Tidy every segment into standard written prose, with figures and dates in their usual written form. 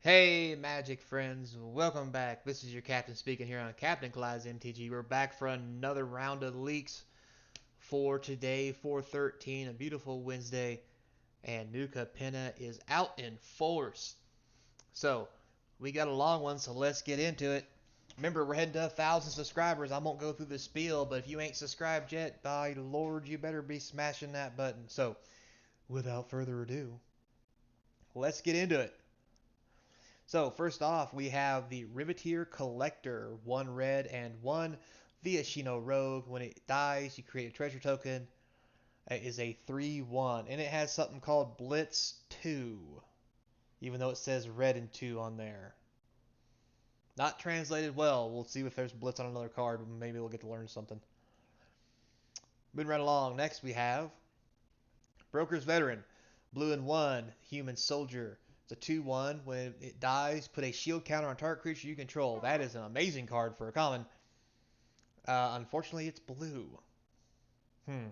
Hey, Magic friends, welcome back. This is your captain speaking here on Captain Clyde's MTG. We're back for another round of leaks for today, 413, a beautiful Wednesday, and new capenna is out in force. So, we got a long one, so let's get into it. Remember, we're heading to 1,000 subscribers. I won't go through the spiel, but if you ain't subscribed yet, by the Lord, you better be smashing that button. So, without further ado, let's get into it. So first off, we have the Riveteer Collector, one red and one Viashino Rogue. When it dies, you create a treasure token. It is a 3/1, and it has something called Blitz 2, even though it says red and 2 on there. Not translated well. We'll see if there's Blitz on another card. Maybe we'll get to learn something. Moving right along. Next, we have Broker's Veteran, blue and 1, Human Soldier. It's a 2/1. When it dies, put a shield counter on target creature you control. That is an amazing card for a common. Unfortunately, it's blue. Hmm.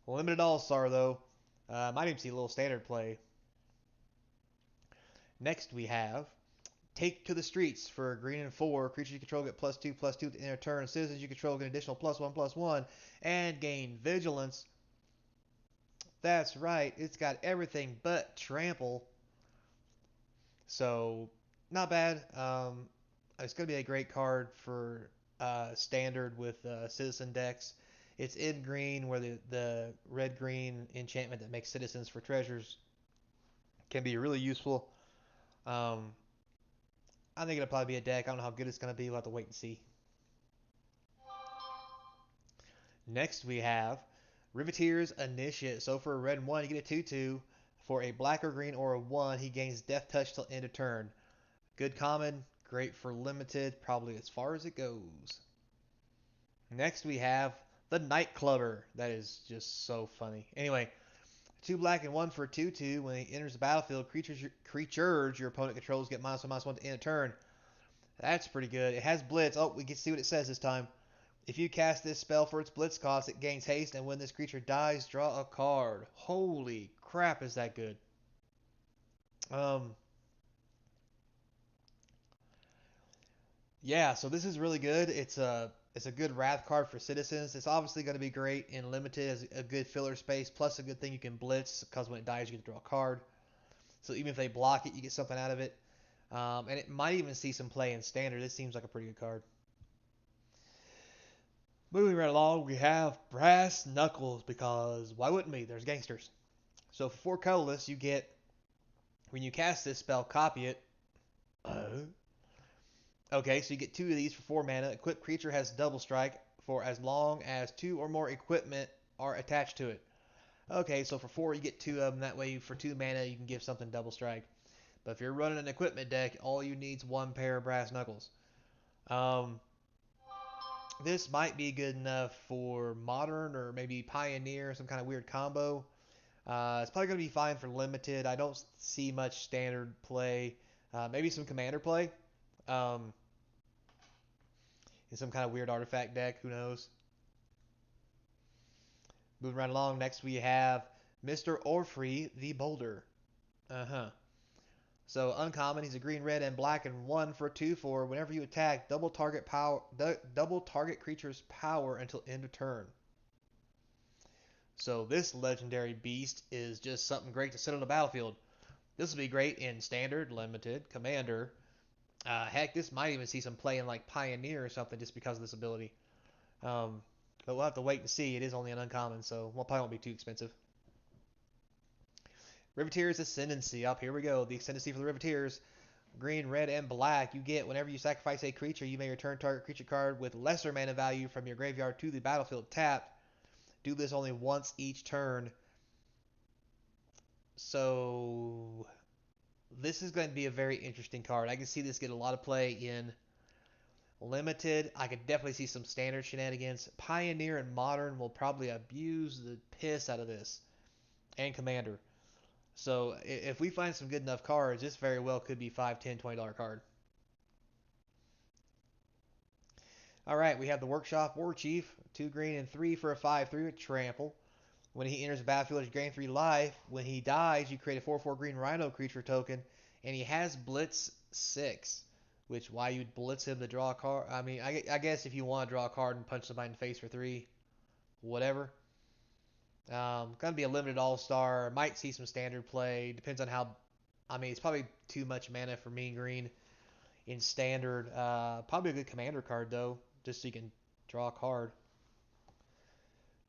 Limited All-Star, though. Might even see a little standard play. Next, we have Take to the Streets for green and 4. Creatures you control get +2/+2 at the end of turn. Citizens you control get an additional +1/+1 and gain Vigilance. That's right. It's got everything but Trample. So, not bad. It's going to be a great card for standard with citizen decks. It's in green, where the red green enchantment that makes citizens for treasures can be really useful. Um, I think it'll probably be a deck. I don't know how good it's going to be. We'll have to wait and see. Next, we have Riveteer's Initiate. So, for a red and 1, you get a 2/2. For a black or green or a 1, he gains Death Touch till end of turn. Good common, great for limited, probably as far as it goes. Next we have the Nightclubber. That is just so funny. Anyway, 2 black and 1 for 2/2. When he enters the battlefield, creatures your opponent controls get -1/-1 to end of turn. That's pretty good. It has Blitz. Oh, we can see what it says this time. If you cast this spell for its Blitz cost, it gains haste, and when this creature dies, draw a card. Holy crap, is that good? Um, Yeah, so this is really good. It's a good wrath card for citizens. It's obviously going to be great in limited as a good filler space, plus a good thing you can blitz because when it dies you get to draw a card. So even if they block it, you get something out of it. And it might even see some play in standard. This seems like a pretty good card. Moving right along, we have Brass Knuckles because why wouldn't we? There's gangsters. So for 4 colorless, you get when you cast this spell, copy it. Uh, Okay, so you get 2 of these for 4 mana. Equipped creature has double strike for as long as 2 or more equipment are attached to it. Okay, so for 4 you get 2 of them. That way for 2 mana you can give something double strike. But if you're running an equipment deck, all you need is 1 pair of brass knuckles. Um, this might be good enough for modern or maybe pioneer, some kind of weird combo. It's probably going to be fine for limited. I don't see much standard play. Maybe some commander play. Um, in some kind of weird artifact deck. Who knows? Moving right along, next we have Mr. Orfrey the Boulder. Uh-huh. So uncommon, he's a green, red, and black, and 1 for a 2/4. Whenever you attack, double target creature's power until end of turn. So this legendary beast is just something great to sit on the battlefield. This will be great in standard, limited, commander. Heck, this might even see some play in like Pioneer or something just because of this ability. Um, but we'll have to wait and see. It is only an uncommon, so probably won't be too expensive. Riveteer's Ascendancy. Up here we go. The Ascendancy for the Riveteers. Green, red, and black. You get whenever you sacrifice a creature, you may return target creature card with lesser mana value from your graveyard to the battlefield tapped. Do this only once each turn. So this is going to be a very interesting card. I can see this get a lot of play in limited. I could definitely see some standard shenanigans. Pioneer and modern will probably abuse the piss out of this, and commander. So if we find some good enough cards, this very well could be $5, $10, $20 card. All right, we have the Workshop War Chief, 2 green and 3 for a 5/3 with trample. When he enters the battlefield, you gain 3 life. When he dies, you create a 4/4 green Rhino creature token, and he has Blitz 6. Which, why you'd blitz him to draw a card? I mean, I guess if you want to draw a card and punch somebody in the face for 3, whatever. Gonna be a limited all-star. Might see some standard play. Depends on how. I mean, it's probably too much mana for Mean Green in standard. Probably a good commander card though, just so you can draw a card.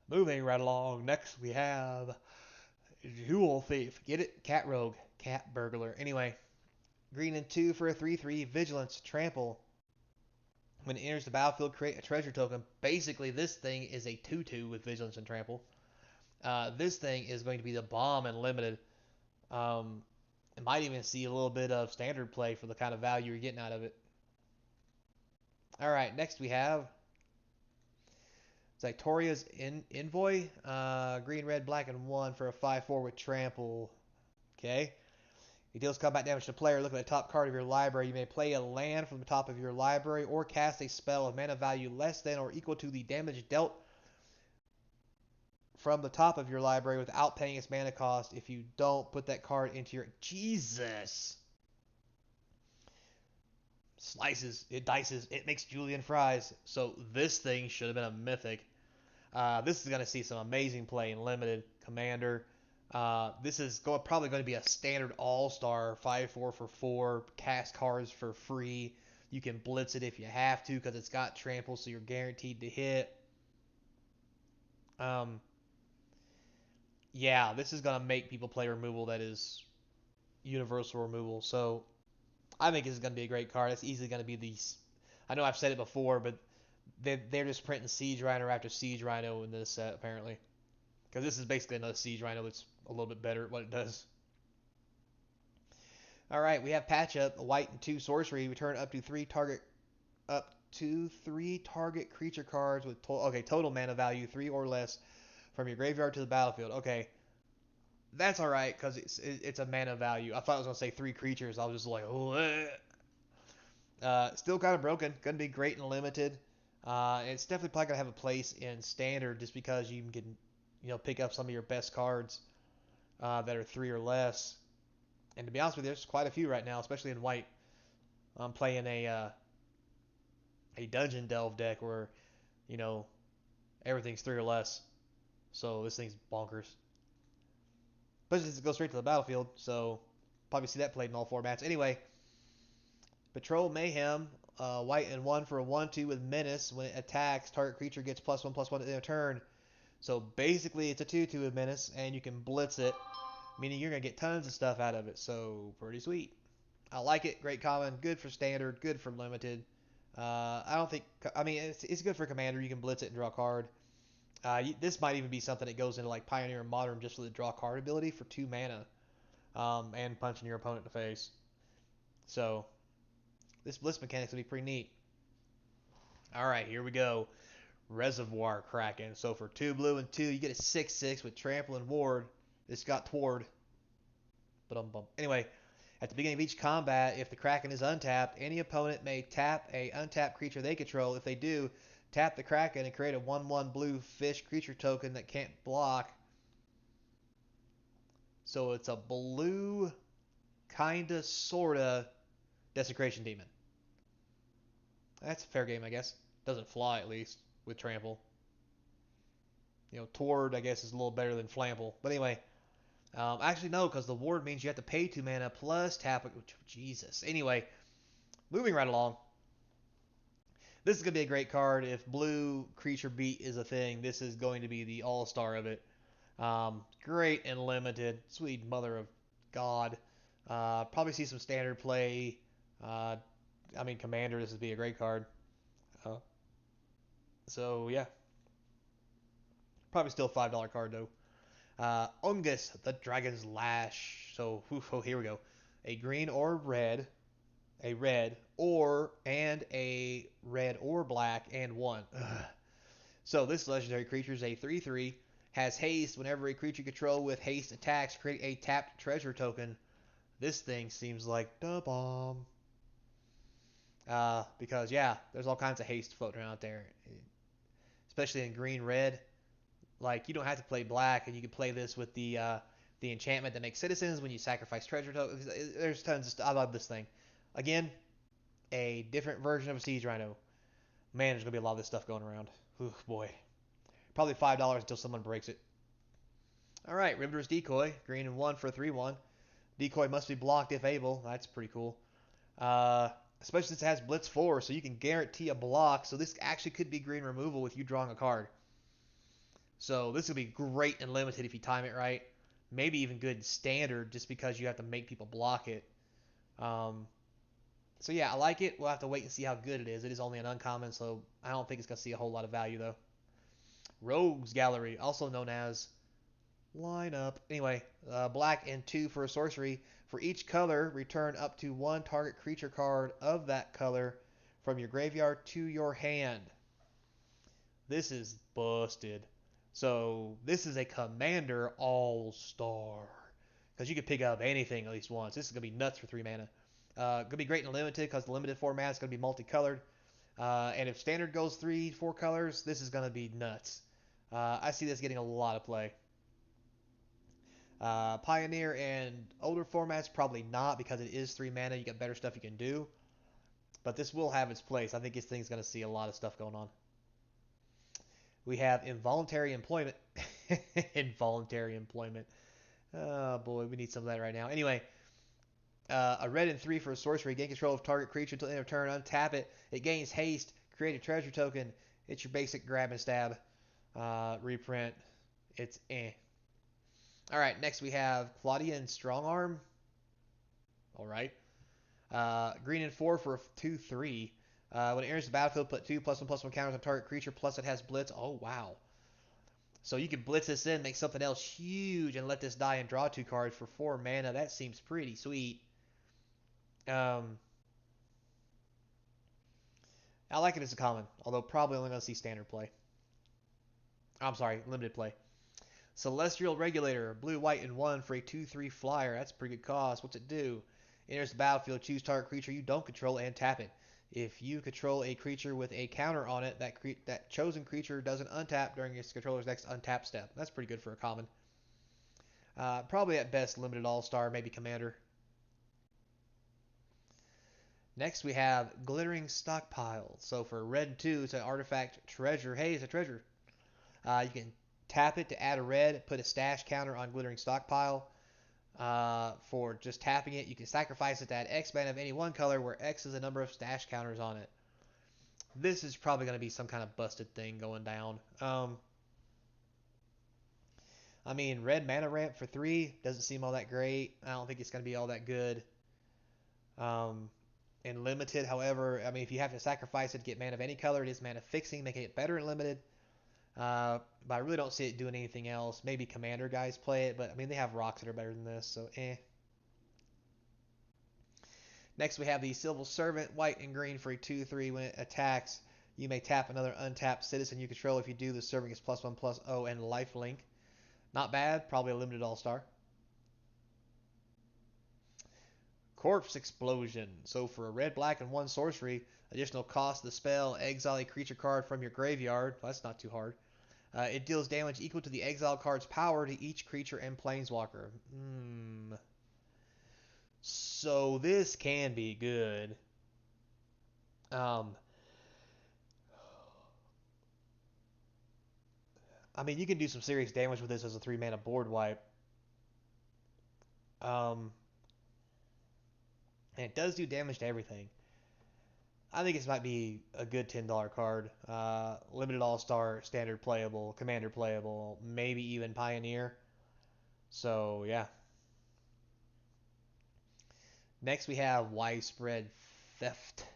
Moving right along. Next we have Jewel Thief. Get it? Cat Rogue. Cat Burglar. Anyway, green and 2 for a 3/3. Vigilance. Trample. When it enters the battlefield, create a treasure token. Basically, this thing is a 2/2 with Vigilance and Trample. This thing is going to be the bomb and limited. Um, it might even see a little bit of standard play for the kind of value you're getting out of it. All right, next we have Zytoria's Envoy. Green, red, black, and 1 for a 5/4 with Trample. Okay. He deals combat damage to the player. Look at the top card of your library. You may play a land from the top of your library or cast a spell of mana value less than or equal to the damage dealt from the top of your library without paying its mana cost. If you don't, put that card into your... Jesus! Slices, it dices, it makes julienne fries. So this thing should have been a mythic. This is going to see some amazing play in limited commander. This is probably going to be a standard all-star 5/4 for 4, cast cards for free. You can blitz it if you have to because it's got trample, so you're guaranteed to hit. Yeah, this is going to make people play removal that is universal removal. So I think this is going to be a great card. It's easily going to be these. I know I've said it before, but they're just printing Siege Rhino after Siege Rhino in this set, apparently. Because this is basically another Siege Rhino that's a little bit better at what it does. Alright, we have Patch Up, a white and 2 sorcery. Return up to 3 target creature cards with total mana value 3 or less from your graveyard to the battlefield. Okay, that's alright because it's a mana value. I thought I was going to say 3 creatures. I was just like, oh, still kind of broken. Going to be great and limited. It's definitely probably going to have a place in standard just because you can pick up some of your best cards that are 3 or less. And to be honest with you, there's quite a few right now, especially in white. I'm playing a dungeon delve deck where you know everything's 3 or less, so this thing's bonkers. But it goes straight to the battlefield, so probably see that played in all formats. Anyway, Patrol Mayhem, white and 1 for a 1/2 with Menace. When it attacks, target creature gets +1/+1 in a turn. So basically, it's a 2/2 with Menace, and you can blitz it, meaning you're gonna get tons of stuff out of it. So pretty sweet. I like it. Great common. Good for standard. Good for limited. I don't think. I mean, it's good for commander. You can blitz it and draw a card. This might even be something that goes into like Pioneer and Modern just for the draw card ability for 2 mana, and punching your opponent in the face. So this blitz mechanic's gonna be pretty neat. All right, here we go. Reservoir Kraken. So for 2 blue and 2, you get a 6/6 with Trample and Ward. It's got Tward. But anyway, at the beginning of each combat, if the Kraken is untapped, any opponent may tap a untapped creature they control. If they do, tap the Kraken and create a 1/1 blue fish creature token that can't block. So it's a blue, kinda, sorta Desecration Demon. That's a fair game, I guess. Doesn't fly, at least, with Trample. Tord, I guess, is a little better than Flample. But anyway, actually, no, because the Ward means you have to pay 2 mana plus tap it. Jesus. Anyway, moving right along. This is going to be a great card. If blue creature beat is a thing, this is going to be the all-star of it. Great and limited. Sweet mother of God. Probably see some standard play. Commander, this would be a great card. So, yeah. Probably still a $5 card, though. Ungus, the Dragon's Lash. So, here we go. A green or red. A red and a red or black and 1. Ugh. So this legendary creature is a 3/3, has haste. Whenever a creature you control with haste attacks, create a tapped treasure token. This thing seems like the bomb. Because yeah, there's all kinds of haste floating around out there, especially in green red. Like you don't have to play black, and you can play this with the enchantment that makes citizens when you sacrifice treasure tokens. There's tons of stuff. I love this thing. Again, a different version of a siege rhino. Man, there's gonna be a lot of this stuff going around. Ooh, boy. Probably $5 until someone breaks it. All right, Riveter's Decoy, green and one for a 3/1. Decoy must be blocked if able. That's pretty cool. Uh, Especially since it has Blitz 4, so you can guarantee a block. So this actually could be green removal with you drawing a card. So this would be great and limited if you time it right. Maybe even good in standard, just because you have to make people block it. Um, so yeah, I like it. We'll have to wait and see how good it is. It is only an uncommon, so I don't think it's gonna see a whole lot of value though. Rogues Gallery, also known as lineup. Anyway, black and two for a sorcery. For each color, return up to one target creature card of that color from your graveyard to your hand. This is busted. So this is a commander all-star. Because you can pick up anything at least once. This is going to be nuts for 3 mana. Going to be great in limited because the limited format is going to be multicolored. And if standard goes 3, 4 colors, this is going to be nuts. I see this getting a lot of play. Pioneer and older formats probably not because it is 3 mana. You got better stuff you can do. But this will have its place. I think this thing's going to see a lot of stuff going on. We have involuntary employment. Involuntary employment. Oh boy, we need some of that right now. Anyway, a red and 3 for a sorcery. Gain control of target creature until end of turn. Untap it. It gains haste. Create a treasure token. It's your basic grab and stab. Reprint. It's eh. Alright, next we have Claudian Strongarm. Alright. Green and 4 for a 2/3. When it enters the battlefield, put 2+1/+1 counters on target creature, plus it has Blitz. Oh, wow. So you can blitz this in, make something else huge, and let this die and draw 2 cards for 4 mana. That seems pretty sweet. I like it as a common, although probably only going to see standard play. I'm sorry, limited play. Celestial Regulator, blue, white, and 1 for a 2/3 flyer. That's a pretty good cost. What's it do? Enters the battlefield, choose target creature you don't control, and tap it. If you control a creature with a counter on it, that chosen creature doesn't untap during its controller's next untap step. That's pretty good for a common. Probably at best limited all-star, maybe commander. Next we have Glittering Stockpile. So for red 2, it's an artifact treasure. Hey, it's a treasure. You can tap it to add a red, put a stash counter on Glittering Stockpile. For just tapping it, you can sacrifice it to add X mana of any one color, where X is the number of stash counters on it. This is probably going to be some kind of busted thing going down. I mean, red mana ramp for 3 doesn't seem all that great. I don't think it's going to be all that good. In limited, however, I mean, if you have to sacrifice it to get mana of any color, it is mana fixing, making it better in limited. But I really don't see it doing anything else. Maybe commander guys play it, but I mean, they have rocks that are better than this, so eh. Next, we have the Civil Servant, white and green for a 2/3. When it attacks, you may tap another untapped citizen you control. If you do, the serving is +1/+0 and lifelink. Not bad, probably a limited all-star. Corpse Explosion. So for a red, black, and 1 sorcery, additional cost of the spell, exile a creature card from your graveyard. Well, that's not too hard. It deals damage equal to the exile card's power to each creature and planeswalker. So this can be good. I mean, you can do some serious damage with this as a 3 mana board wipe. And it does do damage to everything. I think this might be a good $10 card. Limited All-Star, Standard playable, Commander playable, maybe even Pioneer. So, yeah. Next we have Widespread Theft.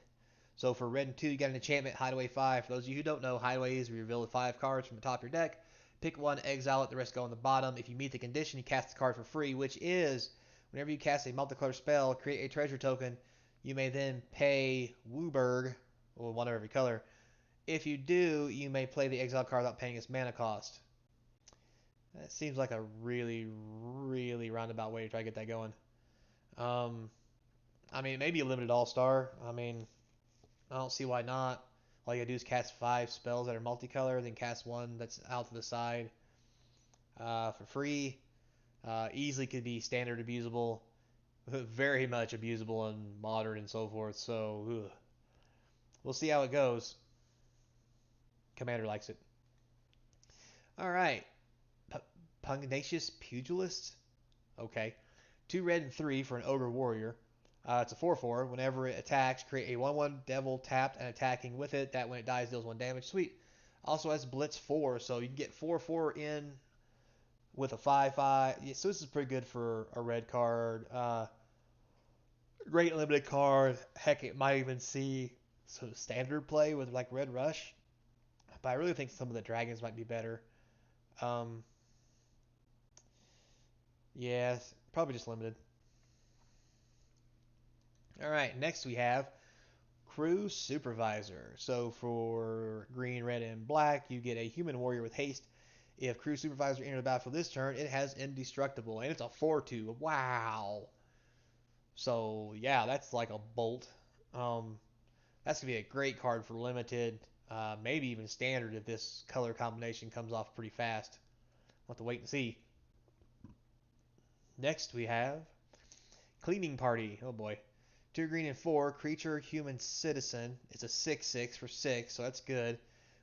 So for red and 2, you got an enchantment, Hideaway 5. For those of you who don't know, Hideaway is reveal the 5 cards from the top of your deck. Pick one, exile it, the rest go on the bottom. If you meet the condition, you cast the card for free, which is whenever you cast a multicolor spell, create a treasure token. You may then pay Wooburg, or one of every color. If you do, you may play the exile card without paying its mana cost. That seems like a really, really roundabout way to try to get that going. I mean, maybe a limited all-star. I mean, I don't see why not. All you gotta do is cast 5 spells that are multicolor, then cast one that's out to the side. for free. Easily could be standard abusable, very much abusable in modern and so forth. So we'll see how it goes. Commander likes it. All right, P- Pugnacious Pugilist. Okay, 2 red and 3 for an ogre warrior. It's a 4/4. Whenever it attacks, create a 1/1 devil tapped and attacking with it. That when it dies deals 1 damage. Sweet. Also has Blitz 4, so you can get 4/4 in with a 5/5. Yeah, so this is pretty good for a red card. Great limited card. Heck, it might even see sort of standard play with like Red Rush. But I really think some of the dragons might be better. Um, yeah, probably just limited. All right, next we have Crew Supervisor. So for green, red, and black, you get a human warrior with haste. If Crew Supervisor enters the battlefield this turn, it has indestructible, and it's a 4/2. Wow. So yeah, that's like a bolt. Um, that's gonna be a great card for limited, maybe even standard if this color combination comes off pretty fast. We'll have to wait and see. Next we have Cleaning Party. Oh boy. 2 green and 4, creature, human, citizen. It's a 6/6 for 6, so that's good.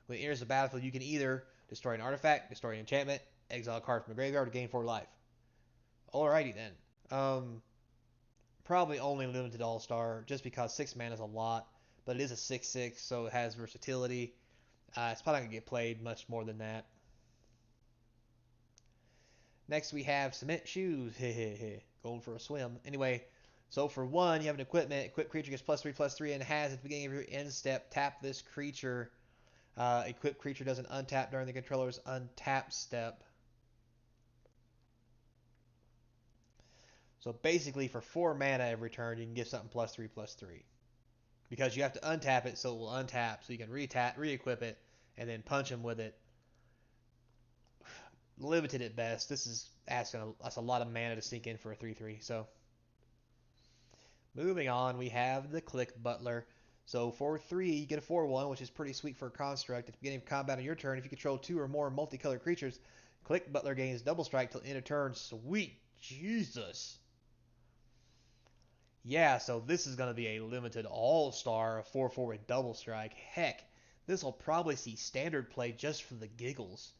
When it enters the battlefield, you can either destroy an artifact, destroy an enchantment, exile a card from the graveyard, or gain 4 life. Alrighty then. Probably only limited All Star, just because 6 mana is a lot, but it is a 6/6, so it has versatility. It's probably not going to get played much more than that. Next we have Cement Shoes. Going for a swim. Anyway, so for 1, you have an equipment. Equipped creature gets +3/+3 and has at the beginning of your end step, tap this creature. Equipped creature doesn't untap during the controller's untap step. So basically, for 4 mana every turn, you can give something +3/+3. Because you have to untap it, so it will untap, so you can re-equip it, and then punch him with it. Limited at best. This is asking us a lot of mana to sink in for a 3/3. So moving on, we have the Click Butler. So for 3, you get a 4/1, which is pretty sweet for a construct. At the beginning of combat on your turn, if you control 2 or more multicolored creatures, Click Butler gains double strike till end of turn. Sweet Jesus. Yeah, so this is going to be a limited all-star 4/4 with double strike. Heck, this will probably see standard play just for the giggles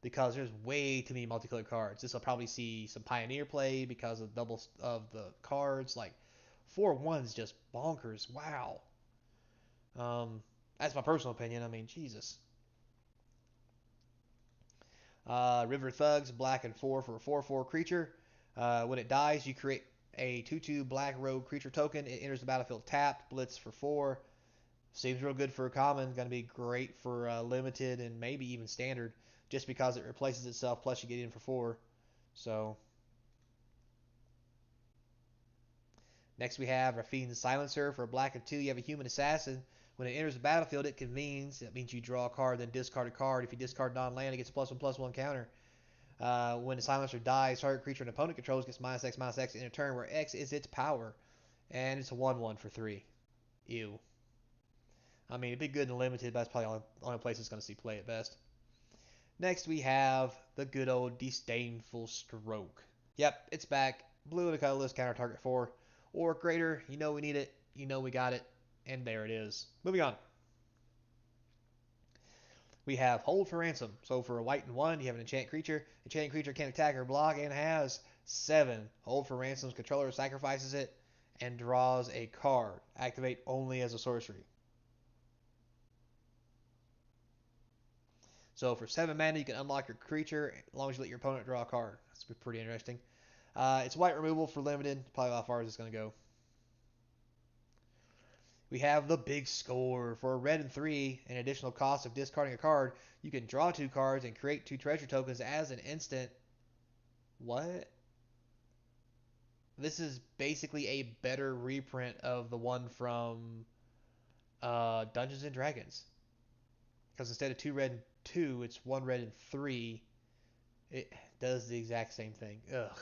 because there's way too many multicolored cards. This will probably see some Pioneer play because of doubles of the cards. Like 4/1's just bonkers. Wow. That's my personal opinion. I mean, Jesus. River Thugs, black and 4 for a 4/4 creature. When it dies, you create a 2/2 black rogue creature token. It enters the battlefield tapped. Blitz for 4. Seems real good for a common. Going to be great for limited and maybe even standard, just because it replaces itself. Plus, you get in for 4. So next we have Rafine the Silencer. For a black and 2, you have a human assassin. When it enters the battlefield, it convenes. That means you draw a card, then discard a card. If you discard non-land, it gets a +1/+1 counter. When the Silencer dies, target creature an opponent controls gets -X/-X in a turn where X is its power. And it's a 1/1 for 3. Ew. I mean, it'd be good and limited, but that's probably the only place it's going to see play at best. Next, we have the good old Disdainful Stroke. Yep, it's back. Blue and a colorless, counter target 4. Or greater, you know we need it, you know we got it, and there it is. Moving on. We have Hold for Ransom. So for a white and 1, you have an enchant creature. Enchanted creature can attack or block and has 7. Hold for Ransom's controller sacrifices it and draws a card. Activate only as a sorcery. So for 7 mana, you can unlock your creature as long as you let your opponent draw a card. That's pretty interesting. It's white removal for limited. Probably how far is it's going to go. We have the big score. For a red and 3, an additional cost of discarding a card, you can draw 2 cards and create 2 treasure tokens as an instant. What? This is basically a better reprint of the one from Dungeons and Dragons. Because instead of 2 red and 2, it's 1 red and 3. It does the exact same thing. Ugh.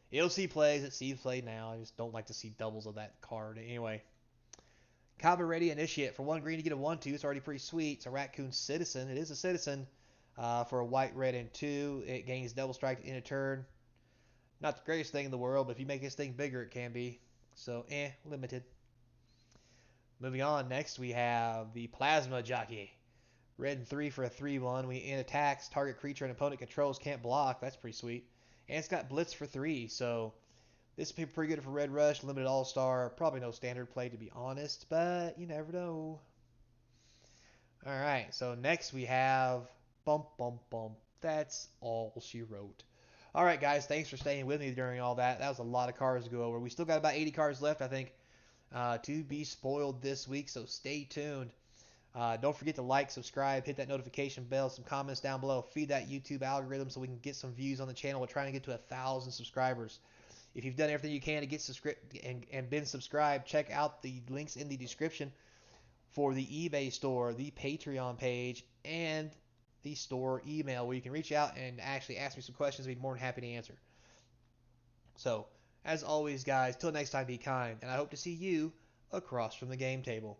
It'll see plays. It sees play now. I just don't like to see doubles of that card. Anyway. Cabo Ready Initiate. For 1 green, you get a 1/2. It's already pretty sweet. It's a Raccoon Citizen. It is a citizen. For a white, red, and 2, it gains double strike in a turn. Not the greatest thing in the world, but if you make this thing bigger, it can be. So, limited. Moving on, next we have the Plasma Jockey. Red and 3 for a 3/1. When it attacks, target creature an opponent controls can't block. That's pretty sweet. And it's got Blitz for 3, so this would be pretty good for Red Rush, Limited All-Star. Probably no standard play, to be honest, but you never know. Alright, so next we have Bump Bump Bump. That's all she wrote. Alright, guys, thanks for staying with me during all that. That was a lot of cards to go over. We still got about 80 cards left, I think, to be spoiled this week, so stay tuned. Don't forget to like, subscribe, hit that notification bell, some comments down below. Feed that YouTube algorithm so we can get some views on the channel. We're trying to get to 1,000 subscribers. If you've done everything you can to get subscribed and been subscribed, check out the links in the description for the eBay store, the Patreon page, and the store email where you can reach out and actually ask me some questions. I'd be more than happy to answer. So, as always, guys, till next time, be kind, and I hope to see you across from the game table.